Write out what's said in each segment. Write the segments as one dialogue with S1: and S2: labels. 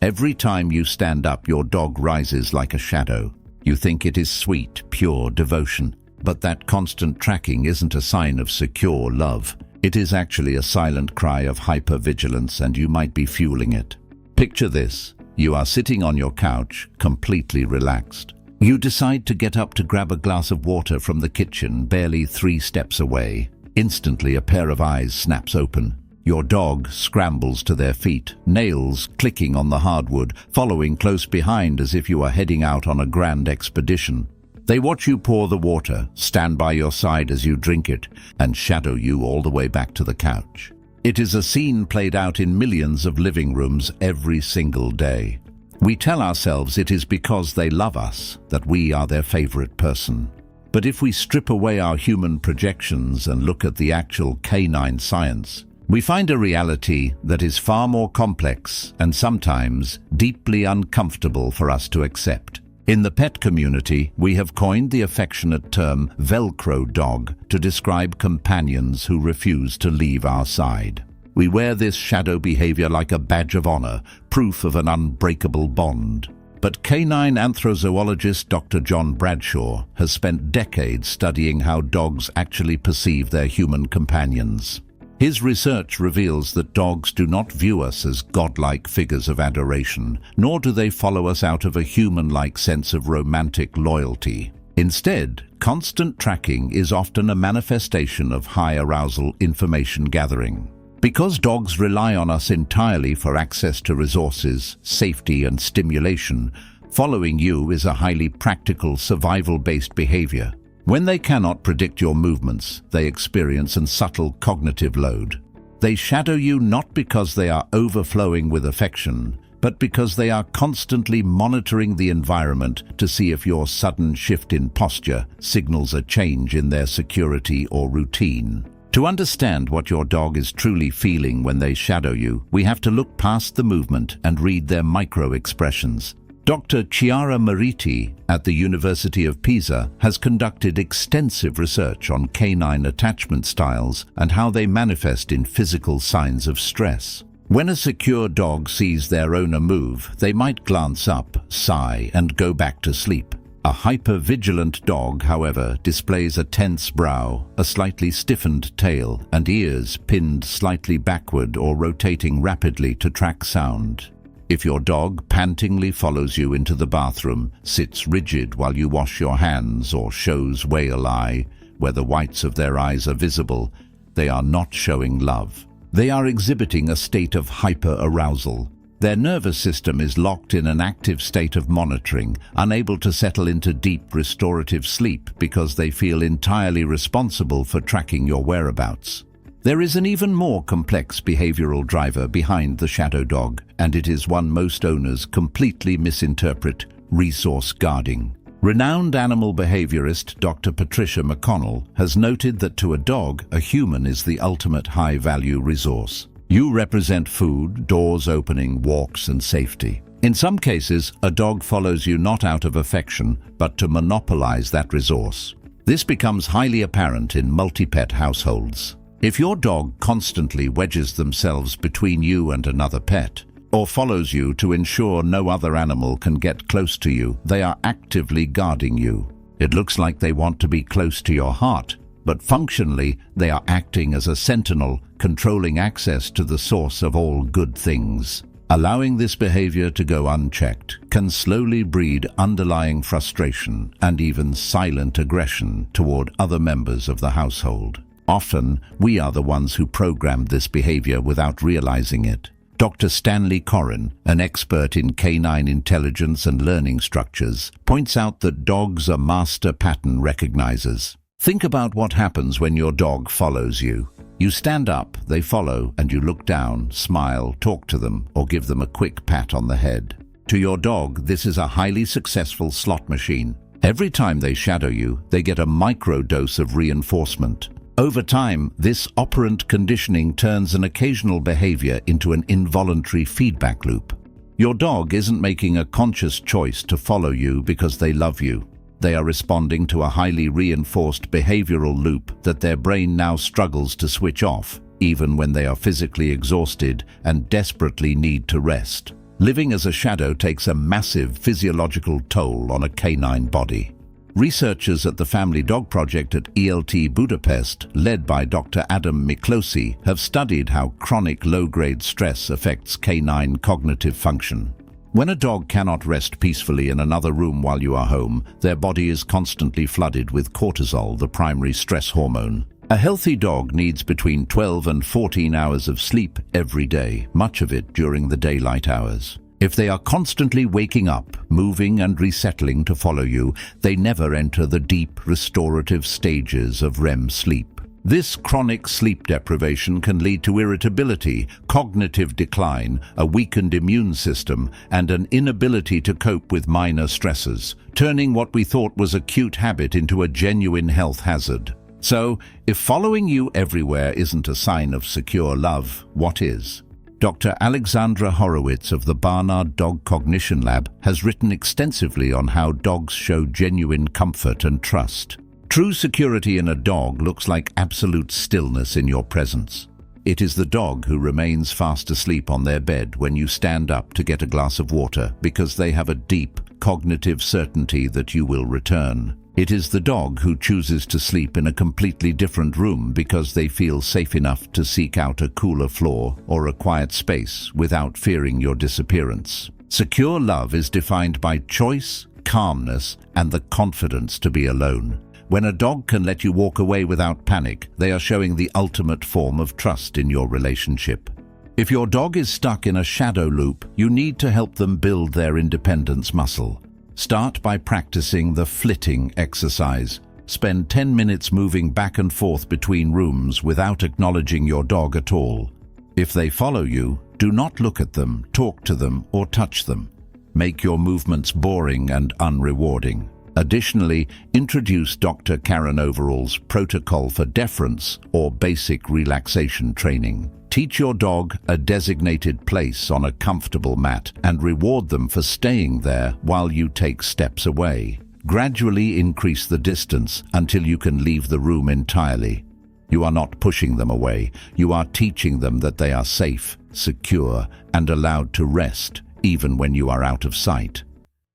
S1: Every time you stand up, your dog rises like a shadow. You think it is sweet, pure devotion. But that constant tracking isn't a sign of secure love. It is actually a silent cry of hypervigilance, and you might be fueling it. Picture this. You are sitting on your couch, completely relaxed. You decide to get up to grab a glass of water from the kitchen, barely 3 steps away. Instantly, a pair of eyes snaps open. Your dog scrambles to their feet, nails clicking on the hardwood, following close behind as if you are heading out on a grand expedition. They watch you pour the water, stand by your side as you drink it, and shadow you all the way back to the couch. It is a scene played out in millions of living rooms every single day. We tell ourselves it is because they love us that we are their favorite person. But if we strip away our human projections and look at the actual canine science, we find a reality that is far more complex and sometimes deeply uncomfortable for us to accept. In the pet community, we have coined the affectionate term Velcro Dog to describe companions who refuse to leave our side. We wear this shadow behavior like a badge of honor, proof of an unbreakable bond. But canine anthrozoologist Dr. John Bradshaw has spent decades studying how dogs actually perceive their human companions. His research reveals that dogs do not view us as godlike figures of adoration, nor do they follow us out of a human-like sense of romantic loyalty. Instead, constant tracking is often a manifestation of high-arousal information gathering. Because dogs rely on us entirely for access to resources, safety, and stimulation, following you is a highly practical, survival-based behavior. When they cannot predict your movements, they experience a subtle cognitive load. They shadow you not because they are overflowing with affection, but because they are constantly monitoring the environment to see if your sudden shift in posture signals a change in their security or routine. To understand what your dog is truly feeling when they shadow you, we have to look past the movement and read their micro-expressions. Dr. Chiara Mariti at the University of Pisa has conducted extensive research on canine attachment styles and how they manifest in physical signs of stress. When a secure dog sees their owner move, they might glance up, sigh, and go back to sleep. A hyper-vigilant dog, however, displays a tense brow, a slightly stiffened tail, and ears pinned slightly backward or rotating rapidly to track sound. If your dog pantingly follows you into the bathroom, sits rigid while you wash your hands, or shows whale eye, where the whites of their eyes are visible, they are not showing love. They are exhibiting a state of hyper-arousal. Their nervous system is locked in an active state of monitoring, unable to settle into deep restorative sleep because they feel entirely responsible for tracking your whereabouts. There is an even more complex behavioral driver behind the shadow dog, and it is one most owners completely misinterpret: resource guarding. Renowned animal behaviorist Dr. Patricia McConnell has noted that to a dog, a human is the ultimate high-value resource. You represent food, doors opening, walks, and safety. In some cases, a dog follows you not out of affection, but to monopolize that resource. This becomes highly apparent in multi-pet households. If your dog constantly wedges themselves between you and another pet, or follows you to ensure no other animal can get close to you, they are actively guarding you. It looks like they want to be close to your heart, but functionally they are acting as a sentinel, controlling access to the source of all good things. Allowing this behavior to go unchecked can slowly breed underlying frustration and even silent aggression toward other members of the household. Often, we are the ones who programmed this behavior without realizing it. Dr. Stanley Coren, an expert in canine intelligence and learning structures, points out that dogs are master pattern recognizers. Think about what happens when your dog follows you. You stand up, they follow, and you look down, smile, talk to them, or give them a quick pat on the head. To your dog, this is a highly successful slot machine. Every time they shadow you, they get a microdose of reinforcement. Over time, this operant conditioning turns an occasional behavior into an involuntary feedback loop. Your dog isn't making a conscious choice to follow you because they love you. They are responding to a highly reinforced behavioral loop that their brain now struggles to switch off, even when they are physically exhausted and desperately need to rest. Living as a shadow takes a massive physiological toll on a canine body. Researchers at the Family Dog Project at ELTE Budapest, led by Dr. Adam Miklosi, have studied how chronic low-grade stress affects canine cognitive function. When a dog cannot rest peacefully in another room while you are home, their body is constantly flooded with cortisol, the primary stress hormone. A healthy dog needs between 12 and 14 hours of sleep every day, much of it during the daylight hours. If they are constantly waking up, moving and resettling to follow you, they never enter the deep, restorative stages of REM sleep. This chronic sleep deprivation can lead to irritability, cognitive decline, a weakened immune system, and an inability to cope with minor stresses, turning what we thought was a cute habit into a genuine health hazard. So, if following you everywhere isn't a sign of secure love, what is? Dr. Alexandra Horowitz of the Barnard Dog Cognition Lab has written extensively on how dogs show genuine comfort and trust. True security in a dog looks like absolute stillness in your presence. It is the dog who remains fast asleep on their bed when you stand up to get a glass of water because they have a deep, cognitive certainty that you will return. It is the dog who chooses to sleep in a completely different room because they feel safe enough to seek out a cooler floor or a quiet space without fearing your disappearance. Secure love is defined by choice, calmness, and the confidence to be alone. When a dog can let you walk away without panic, they are showing the ultimate form of trust in your relationship. If your dog is stuck in a shadow loop, you need to help them build their independence muscle. Start by practicing the flitting exercise. Spend 10 minutes moving back and forth between rooms without acknowledging your dog at all. If they follow you, do not look at them, talk to them, or touch them. Make your movements boring and unrewarding. Additionally, introduce Dr. Karen Overall's protocol for deference or basic relaxation training. Teach your dog a designated place on a comfortable mat and reward them for staying there while you take steps away. Gradually increase the distance until you can leave the room entirely. You are not pushing them away. You are teaching them that they are safe, secure, and allowed to rest, even when you are out of sight.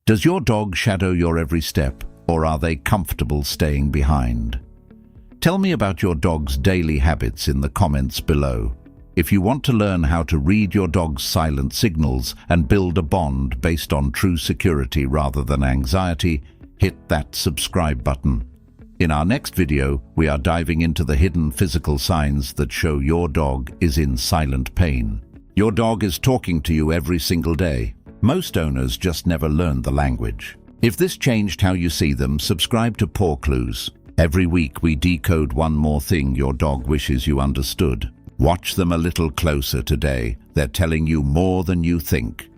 S1: Does your dog shadow your every step, or are they comfortable staying behind? Tell me about your dog's daily habits in the comments below. If you want to learn how to read your dog's silent signals and build a bond based on true security rather than anxiety, hit that subscribe button. In our next video, we are diving into the hidden physical signs that show your dog is in silent pain. Your dog is talking to you every single day. Most owners just never learn the language. If this changed how you see them, subscribe to PawClues. Every week we decode one more thing your dog wishes you understood. Watch them a little closer today. They're telling you more than you think.